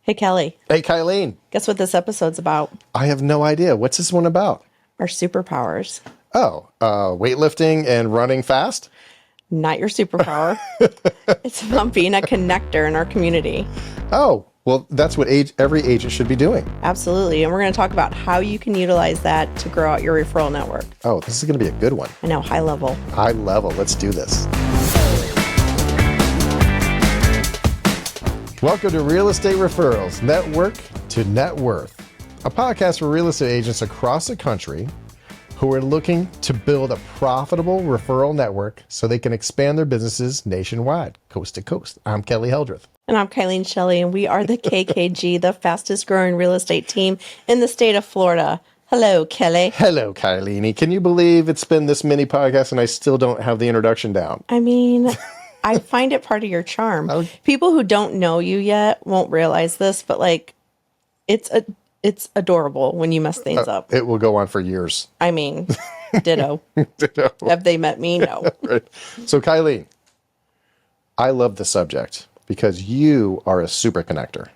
Hey, Kelly, Hey, Kilene. guess what this episode's about? I have no idea. What's this one about? Our superpowers. Oh, weightlifting and running fast? Not your superpower. It's about being a connector in our community. Oh, well, that's what every agent should be doing. Absolutely. And we're going to talk about how you can utilize that to grow out your referral network. Oh, this is going to be a good one. I know, high level. High level. Let's do this. Welcome to Real Estate Referrals, Network to Net Worth, a podcast for real estate agents across the country who are looking to build a profitable referral network so they can expand their businesses nationwide, coast to coast. I'm Kelly Heldreth. And I'm Kilene Shelley, and we are the KKG, the fastest growing real estate team in the state of Florida. Hello, Kelly. Hello, Kilene. Can you believe it's been this many podcasts and I still don't have the introduction down? I mean, I find it part of your charm. People who don't know you yet won't realize this, but like, it's adorable when you mess things up. It will go on for years. I mean, ditto. Ditto. Have they met me? No. Right. So, Kilene, I love the subject because you are a super connector.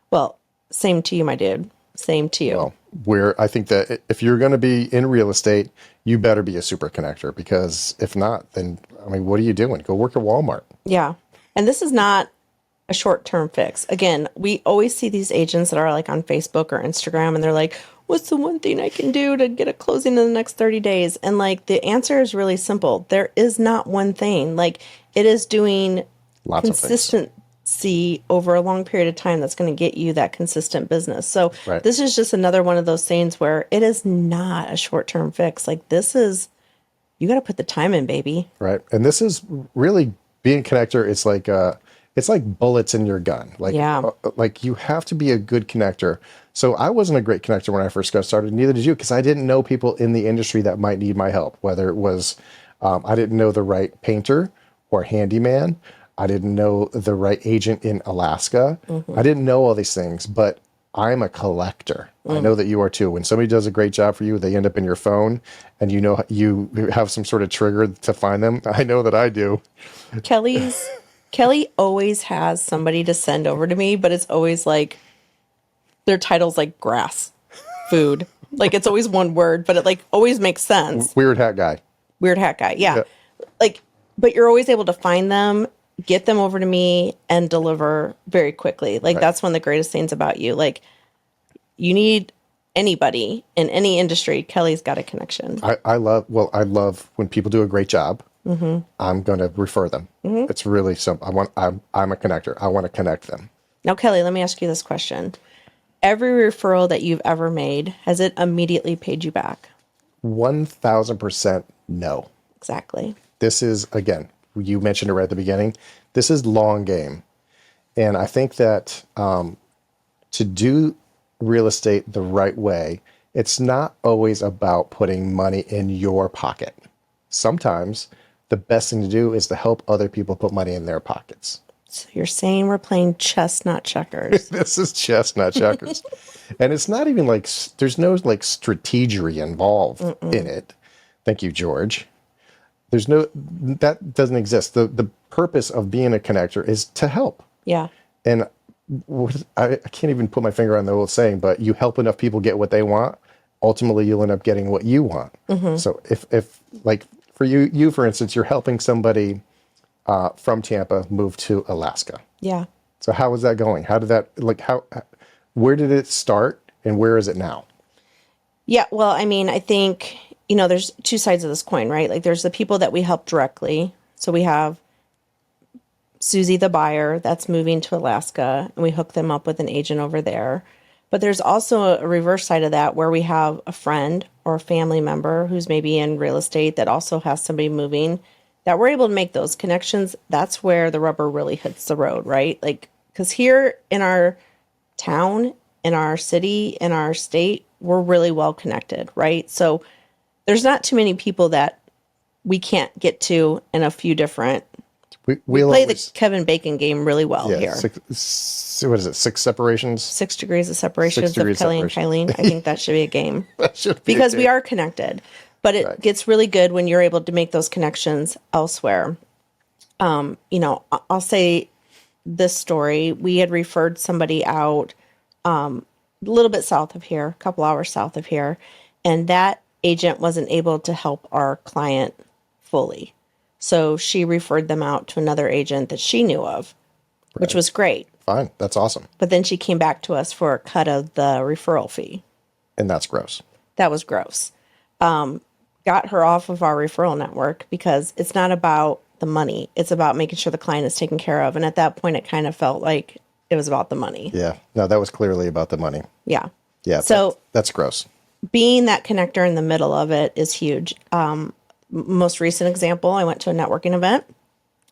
Well, same to you, my dude. Same to you. Well, I think that if you're going to be in real estate, you better be a super connector, because if not, then, I mean, what are you doing? Go work at Walmart. Yeah. And this is not a short-term fix. Again, we always see these agents that are like on Facebook or Instagram, and they're like, what's the one thing I can do to get a closing in the next 30 days? And like, the answer is really simple. There is not one thing. Like, it is doing Lots of things. consistency over a long period of time that's going to get you that consistent business. So Right. This is just another one of those things where it is not a short-term fix. Like, this is, you got to put the time in, baby. Right. And this is really being a connector. It's like bullets in your gun. Like you have to be a good connector. So I wasn't a great connector when I first got started. Neither did you, because I didn't know people in the industry that might need my help. Whether it was, I didn't know the right painter or handyman. I didn't know the right agent in Alaska. I didn't know all these things, but I'm a collector. I know that you are too. When somebody does a great job for you, they end up in your phone, and you know you have some sort of trigger to find them. I know that I do. Kelly always has somebody to send over to me, but it's always like their title's like grass, food. Like, it's always one word, but it like always makes sense. Weird hat guy. Weird hat guy. Yeah. Like, but you're always able to find them, get them over to me, and deliver very quickly. Like, that's one of the greatest things about you. Like, you need anybody in any industry, Kelly's got a connection. I love when people do a great job. I'm going to refer them. It's really simple. I'm a connector. I want to connect them. Now, Kelly, let me ask you this question. Every referral that you've ever made, has it immediately paid you back? 1,000% no. Exactly. This is, again, you mentioned it right at the beginning. This is long game. And I think that to do real estate the right way, it's not always about putting money in your pocket. Sometimes the best thing to do is to help other people put money in their pockets. So you're saying we're playing chess, not checkers. This is chess, not checkers. And it's not even like, there's no like strategery involved in it. Thank you, George. That doesn't exist. The purpose of being a connector is to help. Yeah. And I can't even put my finger on the old saying, but you help enough people get what they want, ultimately you'll end up getting what you want. So if like for you, for instance, you're helping somebody from Tampa move to Alaska. Yeah. So how is that going? How did that, where did it start and where is it now? Yeah. Well, I mean, I think, there's two sides of this coin, right? Like, there's the people that we help directly. So we have Susie, the buyer, that's moving to Alaska, and we hook them up with an agent over there. But there's also a reverse side of that where we have a friend or a family member who's maybe in real estate that also has somebody moving, that we're able to make those connections. That's where the rubber really hits the road, right? Like, because here in our town, in our city, in our state, we're really well connected, right? So there's not too many people that we can't get to in a few different. We play the Kevin Bacon game really well here. What is it? 6 separations? 6 degrees of separation of 6 degrees Kelly and separation. Kilene. I think that should be a game. That should be because a we game. are connected. But it gets really good when you're able to make those connections elsewhere. I'll say this story. We had referred somebody out a little bit south of here, a couple hours south of here, and that agent wasn't able to help our client fully. So she referred them out to another agent that she knew of, which was great. Fine. That's awesome. But then she came back to us for a cut of the referral fee. And that's gross. That was gross. Got her off of our referral network because it's not about the money. It's about making sure the client is taken care of. And at that point, it kind of felt like it was about the money. Yeah. No, that was clearly about the money. Yeah. Yeah. So that's gross. Being that connector in the middle of it is huge. Most recent example, I went to a networking event,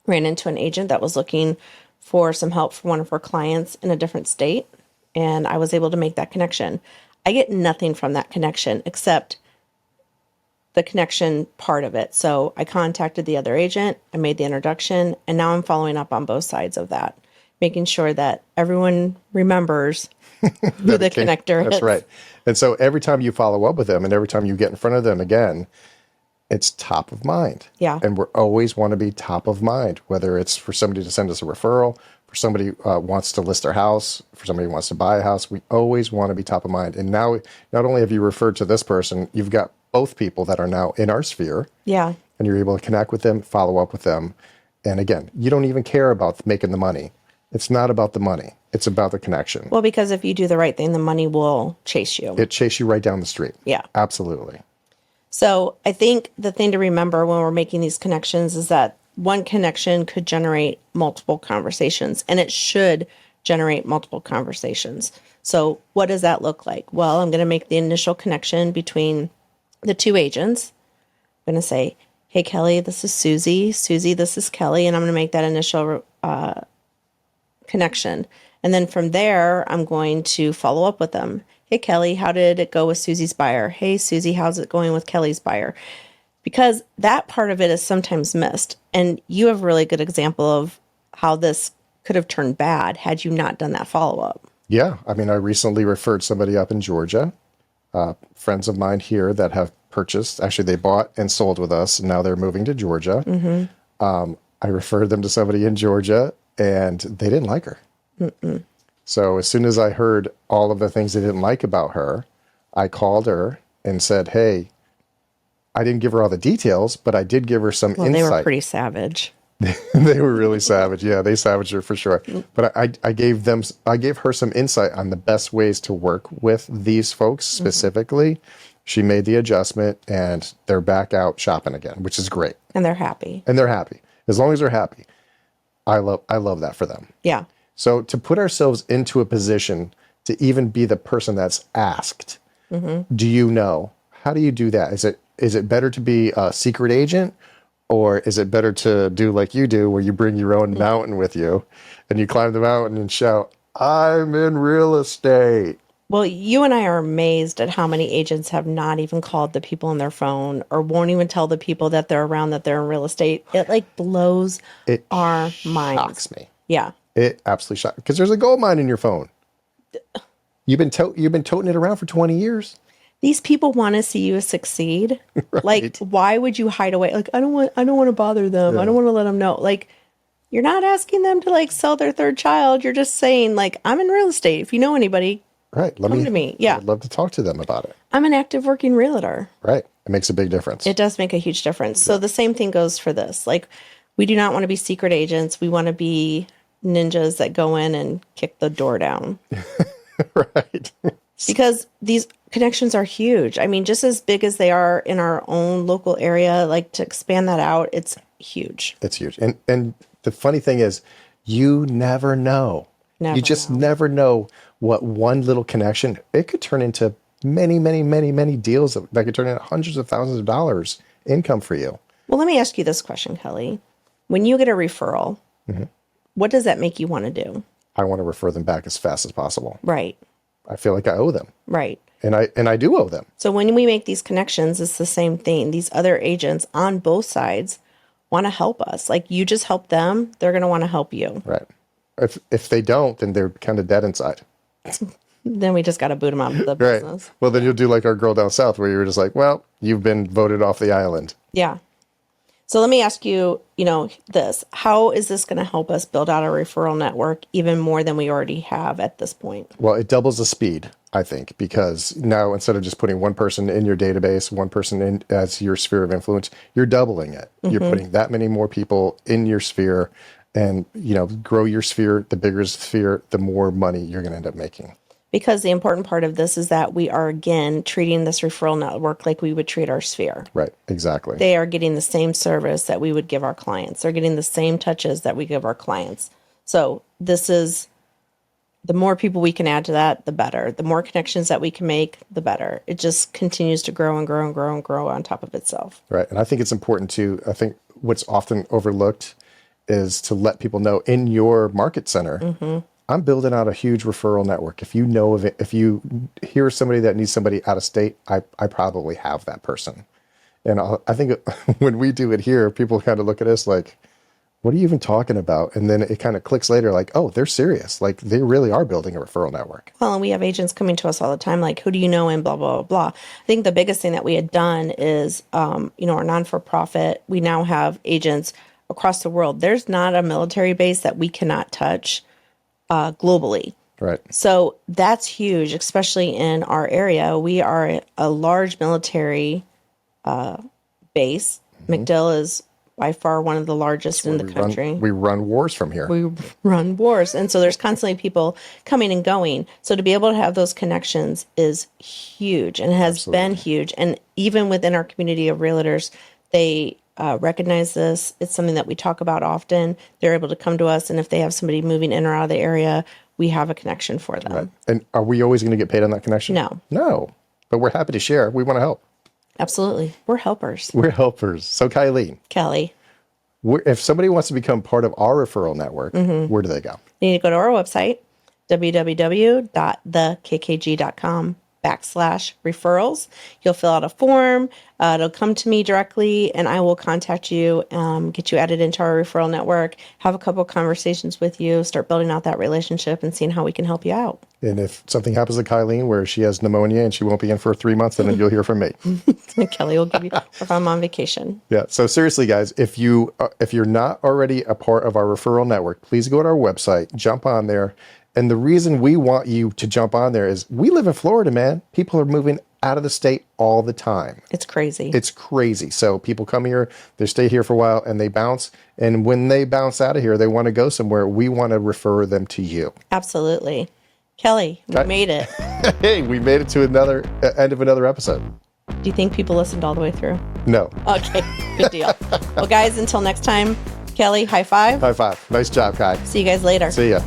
ran into an agent that was looking for some help for one of her clients in a different state, and I was able to make that connection. I get nothing from that connection except the connection part of it. So I contacted the other agent, I made the introduction, and now I'm following up on both sides of that, making sure that everyone remembers who the connector is. That's right. And so every time you follow up with them and every time you get in front of them again, it's top of mind. Yeah. And we always want to be top of mind, whether it's for somebody to send us a referral, for somebody wants to list their house, for somebody who wants to buy a house. We always want to be top of mind. And now, not only have you referred to this person, you've got both people that are now in our sphere. Yeah. And you're able to connect with them, follow up with them. And again, you don't even care about making the money. It's not about the money. It's about the connection. Well, because if you do the right thing, the money will chase you. It chase you right down the street. Yeah. Absolutely. So I think the thing to remember when we're making these connections is that one connection could generate multiple conversations, and it should generate multiple conversations. So what does that look like? Well, I'm going to make the initial connection between the two agents. I'm going to say, hey, Kelly, this is Susie. Susie, this is Kelly. And I'm going to make that initial connection. And then from there, I'm going to follow up with them. Hey, Kelly, how did it go with Susie's buyer? Hey, Susie, how's it going with Kelly's buyer? Because that part of it is sometimes missed. And you have a really good example of how this could have turned bad had you not done that follow-up. Yeah. I mean, I recently referred somebody up in Georgia, friends of mine here that have purchased. Actually, they bought and sold with us, and now they're moving to Georgia. Mm-hmm. I referred them to somebody in Georgia, and they didn't like her. Mm-mm. So as soon as I heard all of the things they didn't like about her, I called her and said, hey, I didn't give her all the details, but I did give her some insight. They were pretty savage. They were really savage. Yeah, they savaged her for sure. But I gave her some insight on the best ways to work with these folks specifically. Mm-hmm. She made the adjustment and they're back out shopping again, which is great. And they're happy. As long as they're happy. I love that for them. Yeah. So to put ourselves into a position to even be the person that's asked, mm-hmm. Do you know? How do you do that? Is it better to be a secret agent, or is it better to do like you do, where you bring your own mountain with you and you climb the mountain and shout, I'm in real estate? Well, you and I are amazed at how many agents have not even called the people on their phone or won't even tell the people that they're around that they're in real estate. It blows our minds. It shocks me. Yeah. It absolutely shocks, because there's a gold mine in your phone. You've been toting it around for 20 years. These people want to see you succeed. Right. Like, why would you hide away? Like, I don't want to bother them. Yeah. I don't want to let them know. Like, you're not asking them to sell their third child. You're just saying I'm in real estate. If you know anybody, right, come to me. Yeah. I'd love to talk to them about it. I'm an active working realtor. Right. It makes a big difference. It does make a huge difference. So the same thing goes for this. We do not want to be secret agents. We want to be ninjas that go in and kick the door down. Right. Because these connections are huge. I mean, just as big as they are in our own local area, to expand that out, it's huge. It's huge. And the funny thing is, you never know. You just never know what one little connection, it could turn into many, many, many, many deals that could turn into hundreds of thousands of dollars income for you. Well, let me ask you this question, Kelly. When you get a referral, mm-hmm. what does that make you want to do? I want to refer them back as fast as possible. Right. I feel like I owe them. Right. And I do owe them. So when we make these connections, it's the same thing. These other agents on both sides want to help us. You just help them, they're going to want to help you. Right. If they don't, then they're kind of dead inside. Then we just got to boot them out of the business. Well, then you'll do like our girl down south, where you're just like, well, you've been voted off the island. Yeah. So let me ask you, this. How is this going to help us build out our referral network even more than we already have at this point? Well, it doubles the speed, I think, because now instead of just putting one person in your database, one person in as your sphere of influence, you're doubling it. You're putting that many more people in your sphere, and grow your sphere. The bigger the sphere, the more money you're going to end up making. Because the important part of this is that we are, again, treating this referral network like we would treat our sphere. Right, exactly. They are getting the same service that we would give our clients. They're getting the same touches that we give our clients. So this is, the more people we can add to that, the better. The more connections that we can make, the better. It just continues to grow and grow and grow and grow on top of itself. Right, and I think it's important I think what's often overlooked is to let people know in your market center, I'm building out a huge referral network. If you know of it, if you hear somebody that needs somebody out of state, I probably have that person. And I think when we do it here, people kind of look at us like, what are you even talking about? And then it kind of clicks later like, oh, they're serious. Like they really are building a referral network. Well, and we have agents coming to us all the time, like, who do you know, and blah, blah, blah, blah. I think the biggest thing that we had done is, our non-for-profit, we now have agents across the world. There's not a military base that we cannot touch globally. Right. So that's huge, especially in our area. We are a large military base. McDill is by far one of the largest in the country. We run wars from here. We run wars. And so there's constantly people coming and going. So to be able to have those connections is huge and has been huge. And even within our community of realtors, they recognize this. It's something that we talk about often. They're able to come to us, and if they have somebody moving in or out of the area, we have a connection for them. Right. And are we always going to get paid on that connection? No. But we're happy to share. We want to help. Absolutely. We're helpers. We're helpers. So Kilene, Kelly, if somebody wants to become part of our referral network, where do they go? you need to go to our website, www.thekkg.com/referrals. You'll fill out a form. It'll come to me directly, and I will contact you, get you added into our referral network, have a couple of conversations with you, start building out that relationship and seeing how we can help you out. And if something happens to Kilene where she has pneumonia and she won't be in for 3 months, then you'll hear from me. Kelly will give you, if I'm on vacation. Yeah. So seriously, guys, if you're not already a part of our referral network, please go to our website, jump on there. And the reason we want you to jump on there is we live in Florida, man. People are moving out of the state all the time. It's crazy. It's crazy. So people come here, they stay here for a while, and they bounce. And when they bounce out of here, they want to go somewhere. We want to refer them to you. Absolutely. Kelly, we made it. Hey, we made it to another end of another episode. Do you think people listened all the way through? No. Okay, good deal. Well, guys, until next time, Kelly, high five. High five. Nice job, Kai. See you guys later. See ya.